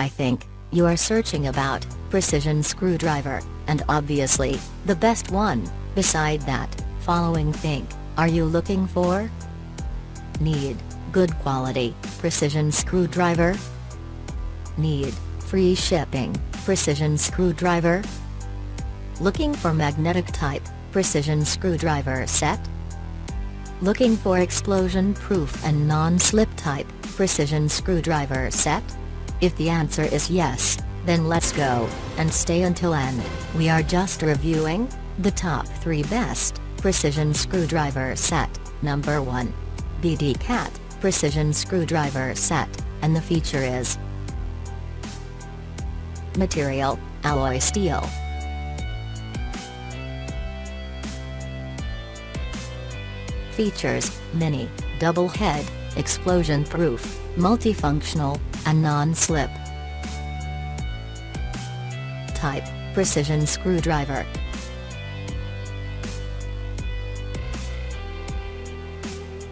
I think you are searching about precision screwdriver, and obviously, the best one. Beside that, following think, are you looking for? Need good quality precision screwdriver? Need free shipping precision screwdriver? Looking for magnetic type precision screwdriver set? Looking for explosion-proof and non-slip type precision screwdriver set? If the answer is yes, then let's go, and stay until end. We are just reviewing the top 3 best precision screwdriver set. Number 1. Bdcat precision screwdriver set, and the feature is material, alloy steel. Features, mini, double head, explosion-proof, multifunctional, and non-slip. Type, precision screwdriver.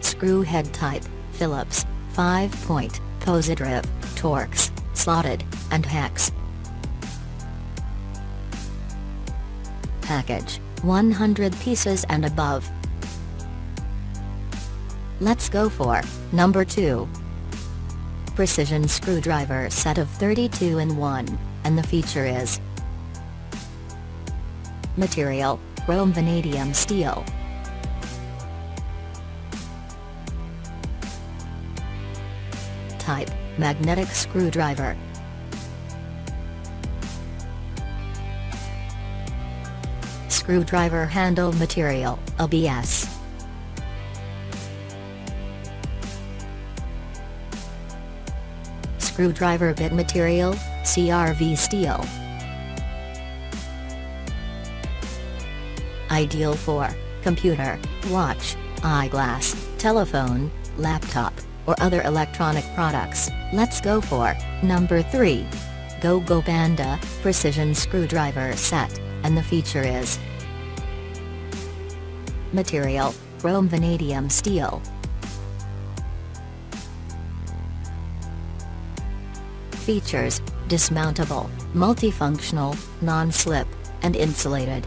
Screw head type, Phillips, 5-point, Pozidriv, Torx, slotted, and hex. Package, 100 pieces and above. Let's go for number 2. Precision screwdriver set of 32 in 1, and the feature is material, Chrome-Vanadium steel. Type, magnetic screwdriver. Screwdriver handle material, ABS. Screwdriver bit material, CRV steel. Ideal for computer, watch, eyeglass, telephone, laptop, or other electronic products. Let's go for number 3. GoGoPanda precision screwdriver set, and the feature is material, Chrome-Vanadium steel. Features, dismountable, multifunctional, non-slip, and insulated.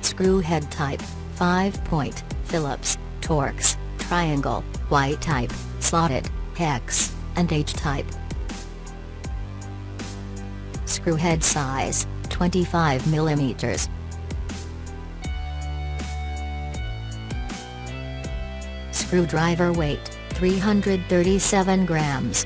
Screw head type, 5-point, Phillips, Torx, triangle, Y type, slotted, hex, and H type. Screw head size, 25 mm. Screwdriver weight, 337 grams.